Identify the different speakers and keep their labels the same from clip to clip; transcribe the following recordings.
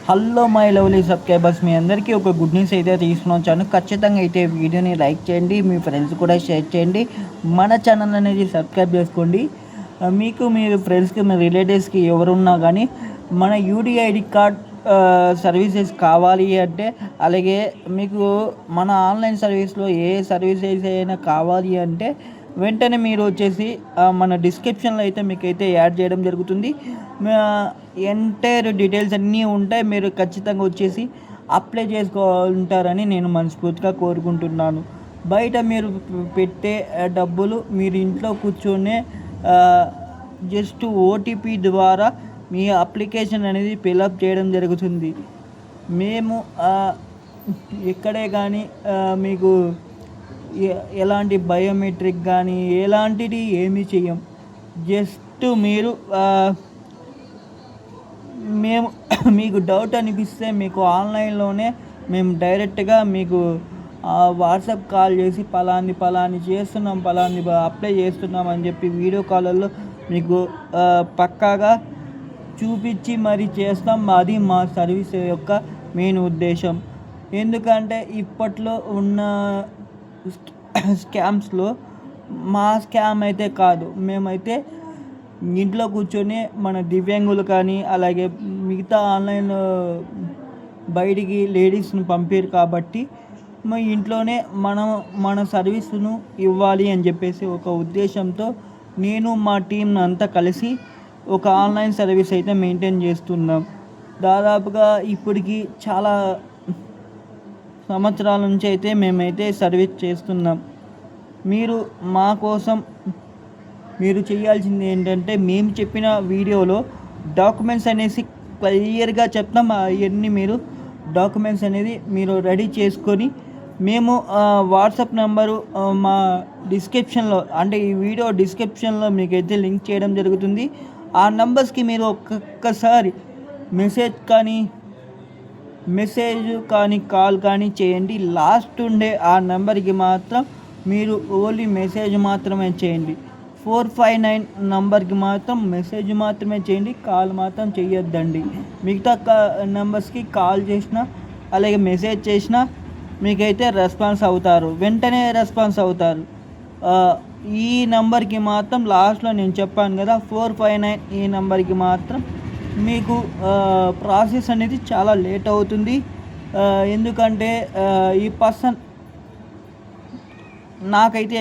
Speaker 1: Hello my lovely subscribers, మీ అందరికీ ఒక good news అయితే తీసుకుని వచ్చాను. ఖచ్చితంగా అయితే వీడియోని లైక్ చేయండి, మీ ఫ్రెండ్స్ కూడా షేర్ చేయండి, మన ఛానల్ అనేది సబ్స్క్రైబ్ చేసుకోండి. మీకు మీ ఫ్రెండ్స్కి మీ రిలేటివ్స్కి ఎవరున్నా కానీ మన యూడిఐడి కార్డ్ సర్వీసెస్ కావాలి అంటే, అలాగే మీకు మన ఆన్లైన్ సర్వీస్లో ఏ సర్వీసెస్ అయినా కావాలి అంటే వెంటనే మీరు వచ్చేసి మన డిస్క్రిప్షన్లో అయితే మీకైతే యాడ్ చేయడం జరుగుతుంది. ఎంటైర్ డీటెయిల్స్ అన్నీ ఉంటాయి. మీరు ఖచ్చితంగా వచ్చేసి అప్లై చేసుకుంటారని నేను మనస్ఫూర్తిగా కోరుకుంటున్నాను. బయట మీరు పెట్టే డబ్బులు మీరు ఇంట్లో కూర్చొనే జస్ట్ ఓటీపీ ద్వారా మీ అప్లికేషన్ అనేది ఫిలప్ చేయడం జరుగుతుంది. మేము ఎక్కడే కానీ మీకు ఎలాంటి బయోమెట్రిక్ కానీ ఎలాంటిది ఏమీ చెయ్యం. జస్ట్ మీరు మేము మీకు డౌట్ అనిపిస్తే మీకు ఆన్లైన్లోనే మేము డైరెక్ట్గా మీకు వాట్సాప్ కాల్ చేసి పలాని చేస్తున్నాం, పలాని అప్లై చేస్తున్నాం అని చెప్పి వీడియో కాల్లో మీకు పక్కాగా చూపించి మరి చేస్తాం. అది మా సర్వీస్ యొక్క మెయిన్ ఉద్దేశం. ఎందుకంటే ఇప్పట్లో ఉన్న స్కామ్స్లో మా స్కామ్ అయితే కాదు. మేమైతే ఇంట్లో కూర్చొని మన దివ్యాంగులు కానీ అలాగే మిగతా ఆన్లైన్ బయటికి లేడీస్ను పంపారు కాబట్టి మా ఇంట్లోనే మన సర్వీస్ను ఇవ్వాలి అని చెప్పేసి ఒక ఉద్దేశంతో నేను మా టీంను అంతా కలిసి ఒక ఆన్లైన్ సర్వీస్ అయితే మెయింటైన్ చేస్తున్నాం. దాదాపుగా ఇప్పటికి చాలా సంవత్సరాల నుంచి అయితే మేమైతే సర్వీస్ చేస్తున్నాం. మీరు మా కోసం మీరు చేయాల్సింది ఏంటంటే, మేము చెప్పిన వీడియోలో డాక్యుమెంట్స్ అనేసి క్లియర్గా చెప్తాం. అవన్నీ మీరు డాక్యుమెంట్స్ అనేది మీరు రెడీ చేసుకొని మేము వాట్సాప్ నెంబరు మా డిస్క్రిప్షన్లో, అంటే ఈ వీడియో డిస్క్రిప్షన్లో మీకైతే లింక్ చేయడం జరుగుతుంది. ఆ నెంబర్స్కి మీరు ఒక్కొక్కసారి మెసేజ్ కానీ కాల్ కానీ చేయండి. లాస్ట్ ఉండే ఆ నెంబర్కి మాత్రం మీరు ఓన్లీ మెసేజ్ మాత్రమే చేయండి. 459 నెంబర్కి మాత్రం మెసేజ్ మాత్రమే చేయండి, కాల్ మాత్రం చేయొద్దండి. మిగతా నెంబర్స్కి కాల్ చేసినా అలాగే మెసేజ్ చేసినా మీకైతే వెంటనే రెస్పాన్స్ అవుతారు. ఈ నెంబర్కి మాత్రం లాస్ట్లో నేను చెప్పాను కదా 459, ఈ నెంబర్కి మాత్రం మీకు ప్రాసెస్ అనేది చాలా లేట్ అవుతుంది. ఎందుకంటే ఈ పర్సన్ నాకైతే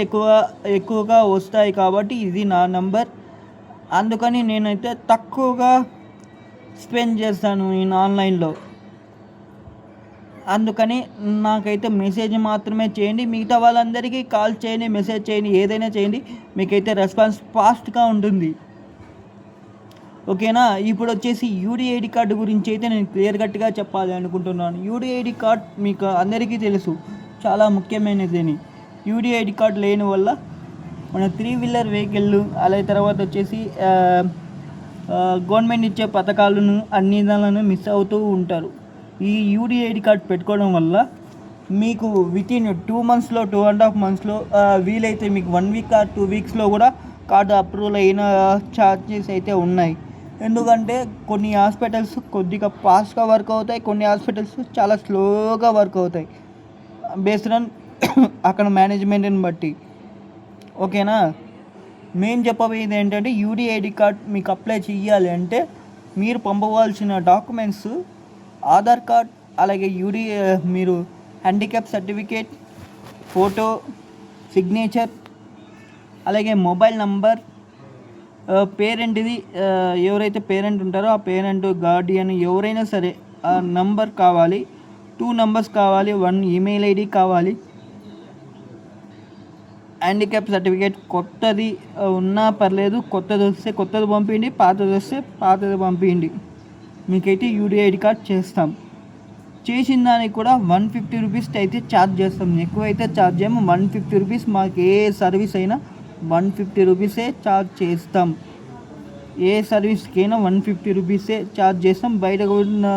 Speaker 1: ఎక్కువగా వస్తాయి కాబట్టి ఇది నా నెంబర్. అందుకని నేనైతే తక్కువగా స్పెండ్ చేస్తాను ఈ ఆన్లైన్లో. అందుకని నాకైతే మెసేజ్ మాత్రమే చేయండి. మిగతా వాళ్ళందరికీ కాల్ చేయండి, మెసేజ్ చేయండి, ఏదైనా చేయండి, మీకైతే రెస్పాన్స్ ఫాస్ట్గా ఉంటుంది. ఓకేనా? ఇప్పుడు వచ్చేసి యూడిఐడి కార్డు గురించి అయితే నేను క్లియర్ కట్గా చెప్పాలి అనుకుంటున్నాను. యూడిఐడి కార్డ్ మీకు అందరికీ తెలుసు, చాలా ముఖ్యమైనదని. యూడిఐడి కార్డు లేని వల్ల మన 3 వీలర్ వెహికల్ అలాగే తర్వాత వచ్చేసి గవర్నమెంట్ ఇచ్చే పథకాలను అన్ని దానిలను మిస్ అవుతూ ఉంటారు. ఈ యూడిఐడి కార్డ్ పెట్టుకోవడం వల్ల మీకు వితిన్ 2 మంత్స్లో 2.5 మంత్స్లో వీలైతే మీకు 1 వీక్ ఆర్ 2 వీక్స్లో కూడా కార్డు అప్రూవల్ అయిన ఛార్జెస్ అయితే ఉన్నాయి. ఎందుకంటే కొన్ని హాస్పిటల్స్ కొద్దిగా ఫాస్ట్గా వర్క్ అవుతాయి, కొన్ని హాస్పిటల్స్ చాలా స్లోగా వర్క్ అవుతాయి, బేస్డ్ ఆన్ అక్కడ మేనేజ్మెంట్ని బట్టి. ఓకేనా? మేము చెప్పబోయేది ఏంటంటే, యూడిఐడి కార్డ్ మీకు అప్లై చేయాలి అంటే మీరు పంపవలసిన డాక్యుమెంట్స్ ఆధార్ కార్డ్, అలాగే మీరు హ్యాండిక్యాప్ సర్టిఫికేట్, ఫోటో, సిగ్నేచర్, అలాగే మొబైల్ నంబర్, పేరెంట్ది ఎవరైతే పేరెంట్ ఉంటారో ఆ పేరెంట్, గార్డియన్ ఎవరైనా సరే ఆ నంబర్ కావాలి. 2 నంబర్స్ కావాలి, 1 ఈమెయిల్ ఐడి కావాలి. హ్యాండిక్యాప్ సర్టిఫికేట్ కొత్తది ఉన్నా పర్లేదు, కొత్తది వస్తే కొత్తది పంపించండి, పాతది వస్తే పాతది పంపించండి. మీకైతే యూడిఐడి కార్డ్ చేస్తాం. చేసిన దానికి కూడా 150 రూపీస్ అయితే ఛార్జ్ చేస్తాం. ఎక్కువైతే ఛార్జ్ చేయము. 150 రూపీస్. మాకు ఏ సర్వీస్ అయినా 150 రూపీసే ఛార్జ్ చేస్తాం. ఏ సర్వీస్కైనా 150 రూపీసే ఛార్జ్ చేస్తాం. బయట కూడా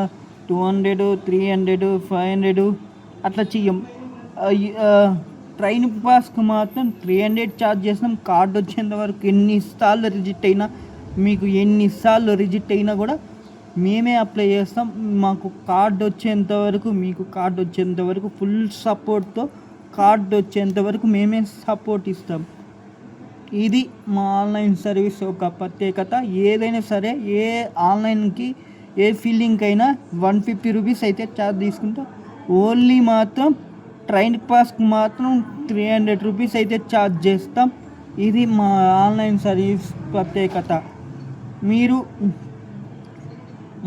Speaker 1: 200, 300, 500 అట్లా చెయ్యం. ట్రైన్ పాస్కి మాత్రం 300 ఛార్జ్ చేస్తాం. కార్డు వచ్చేంత వరకు ఎన్నిసార్లు రిజెక్ట్ అయినా కూడా మేమే అప్లై చేస్తాం. మాకు కార్డ్ వచ్చేంత వరకు, మీకు కార్డ్ వచ్చేంత వరకు ఫుల్ సపోర్ట్తో కార్డ్ వచ్చేంత వరకు మేమే సపోర్ట్ ఇస్తాం. ఇది మా ఆన్లైన్ సర్వీస్ ఒక ప్రత్యేకత. ఏదైనా సరే, ఏ ఆన్లైన్కి ఏ ఫీల్డింగ్కి అయినా 150 రూపీస్ అయితే ఛార్జ్ తీసుకుంటాం. ఓన్లీ మాత్రం ట్రైన్ పాస్కి మాత్రం 300 రూపీస్ అయితే ఛార్జ్ చేస్తాం. ఇది మా ఆన్లైన్ సర్వీస్ ప్రత్యేకత. మీరు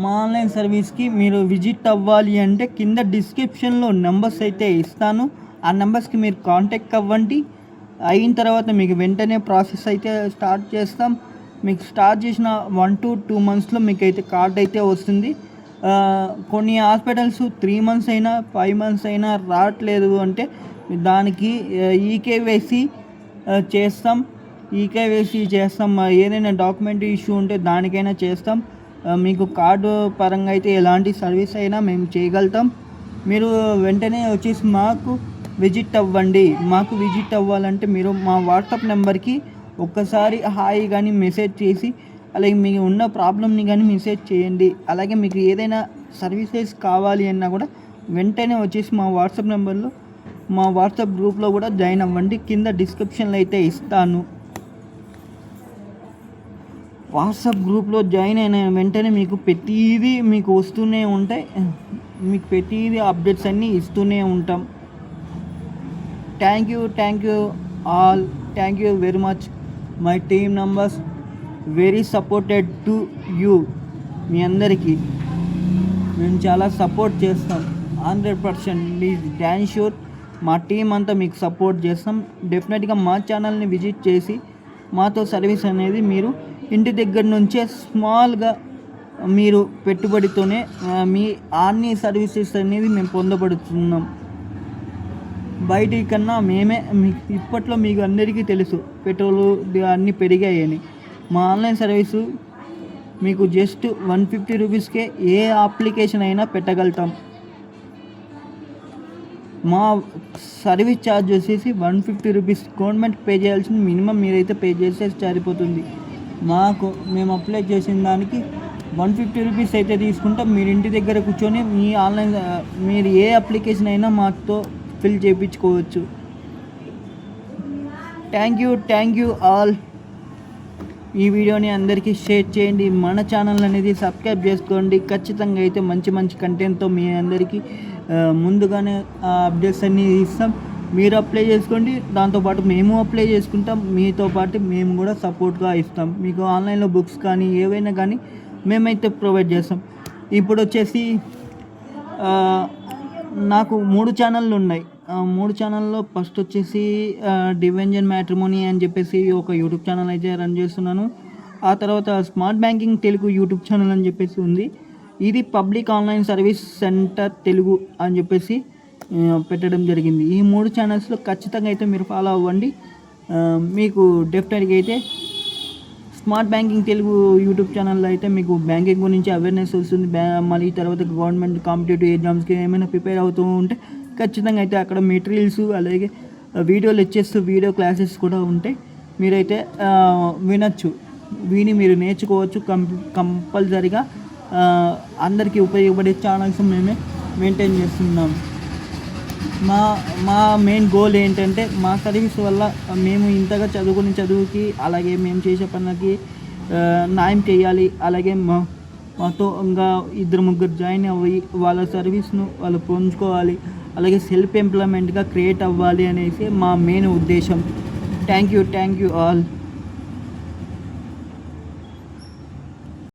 Speaker 1: మా ఆన్లైన్ సర్వీస్కి మీరు విజిట్ అవ్వాలి అంటే కింద డిస్క్రిప్షన్లో నెంబర్స్ అయితే ఇస్తాను. ఆ నెంబర్స్కి మీరు కాంటాక్ట్ అవ్వండి. అయిన తర్వాత మీకు వెంటనే ప్రాసెస్ అయితే స్టార్ట్ చేస్తాం. మీకు స్టార్ట్ చేసిన 1 to 2 మంత్స్లో మీకు అయితే కార్డ్ అయితే వస్తుంది. కొన్ని హాస్పిటల్స్ 3 మంత్స్ అయినా 5 మంత్స్ అయినా రావట్లేదు అంటే దానికి ఈకేవైసీ చేస్తాం. ఈకేవైసీ చేస్తాం. ఏదైనా డాక్యుమెంట్ ఇష్యూ ఉంటే దానికైనా చేస్తాం. మీకు కార్డు పరంగా అయితే ఎలాంటి సర్వీస్ అయినా మేము చేయగలుగుతాం. మీరు వెంటనే వచ్చేసి మాకు విజిట్ అవ్వండి. మాకు విజిట్ అవ్వాలంటే మీరు మా వాట్సాప్ నెంబర్కి ఒక్కసారి హాయ్ కానీ మెసేజ్ చేసి, అలాగే మీకు ఉన్న ప్రాబ్లమ్ని కానీ మెసేజ్ చేయండి. అలాగే మీకు ఏదైనా సర్వీసెస్ కావాలి అన్నా కూడా వెంటనే వచ్చేసి మా వాట్సాప్ నెంబర్లో, మా వాట్సాప్ గ్రూప్లో కూడా జాయిన్ అవ్వండి. కింద డిస్క్రిప్షన్లో అయితే ఇస్తాను. వాట్సాప్ గ్రూప్లో జాయిన్ అయిన వెంటనే మీకు ప్రతిదీ మీకు వస్తూనే ఉంటాయి. మీకు ప్రతిదీ అప్డేట్స్ అన్నీ ఇస్తూనే ఉంటాం. Thank you all. Thank you very much. My team members very supported to you. మీ అందరికీ మేము చాలా సపోర్ట్ చేస్తాం. 100% ప్లీజ్ డాన్ షూర్ మా టీం అంతా మీకు సపోర్ట్ చేస్తాం. డెఫినెట్గా మా ఛానల్ని విజిట్ చేసి మాతో సర్వీస్ అనేది మీరు ఇంటి దగ్గర నుంచే స్మాల్గా మీరు పెట్టుబడితోనే మీ అన్ని సర్వీసెస్ అనేది మేము పొందబడుతున్నాం. బయటి కన్నా మేమే ఇప్పట్లో మీకు అందరికీ తెలుసు పెట్రోలు అన్నీ పెరిగాయని. మా ఆన్లైన్ సర్వీసు మీకు జస్ట్ 150 రూపీస్కే ఏ అప్లికేషన్ అయినా పెట్టగలుగుతాం. మా సర్వీస్ ఛార్జ్ వచ్చేసి 150 రూపీస్. గవర్నమెంట్ పే చేయాల్సింది మినిమం మీరైతే పే చేస్తే సరిపోతుంది. మేము అప్లై చేసిన దానికి 150 రూపీస్ అయితే తీసుకుంటాం. మీరు ఇంటి దగ్గర కూర్చొని మీ ఆన్లైన్ మీరు ఏ అప్లికేషన్ అయినా మాతో ఫిల్ చేయించుకోవచ్చు. Thank you all. ఈ వీడియోని అందరికీ షేర్ చేయండి. మన ఛానల్ అనేది సబ్స్క్రైబ్ చేసుకోండి. ఖచ్చితంగా అయితే మంచి కంటెంట్తో మీ అందరికీ ముందుగానే అప్డేట్స్ అన్నీ ఇస్తాం. మీరు అప్లై చేసుకోండి. దాంతోపాటు మేము అప్లై చేసుకుంటాం. మీతో పాటు మేము కూడా సపోర్ట్గా ఇస్తాం. మీకు ఆన్లైన్లో బుక్స్ కానీ ఏవైనా కానీ మేమైతే ప్రొవైడ్ చేస్తాం. ఇప్పుడు వచ్చేసి నాకు 3 ఛానళ్ళు ఉన్నాయి. 3 ఛానల్లో ఫస్ట్ వచ్చేసి డివెంజన్ మ్యాట్రిమోనీ అని చెప్పేసి ఒక యూట్యూబ్ ఛానల్ అయితే రన్ చేస్తున్నాను. ఆ తర్వాత smart banking Telugu YouTube channel అని చెప్పేసి ఉంది. ఇది public online service centre Telugu అని చెప్పేసి పెట్టడం జరిగింది. ఈ 3 ఛానల్స్లో ఖచ్చితంగా అయితే మీరు ఫాలో అవ్వండి. మీకు డెఫినెట్గా అయితే స్మార్ట్ బ్యాంకింగ్ తెలుగు యూట్యూబ్ ఛానల్లో అయితే మీకు బ్యాంకింగ్ గురించి అవేర్నెస్ వస్తుంది. మళ్ళీ తర్వాత గవర్నమెంట్ కాంపిటేటివ్ ఎగ్జామ్స్కి ఏమైనా ప్రిపేర్ అవుతూ ఉంటే ఖచ్చితంగా అయితే అక్కడ మెటీరియల్స్ అలాగే వీడియో లెక్చర్స్ వీడియో క్లాసెస్ కూడా ఉంటాయి. మీరైతే వినొచ్చు, విని మీరు నేర్చుకోవచ్చు. కంపల్సరీగా అందరికీ ఉపయోగపడే ఛానల్స్ మేమే మెయింటైన్ చేస్తున్నాం. మా మెయిన్ గోల్ ఏంటంటే మా సర్వీస్ వల్ల మేము ఇంతగా చదువుకునే చదువుకి అలాగే మేము చేసే పనులకి న్యాయం చేయాలి. అలాగే మాతో ఇంకా 2-3 జాయిన్ అవ్వి వాళ్ళ సర్వీస్ను వాళ్ళు పొందుకోవాలి. అలాగే సెల్ఫ్ ఎంప్లాయ్మెంట్గా క్రియేట్ అవ్వాలి అనేసి మా మెయిన్ ఉద్దేశం. Thank you all.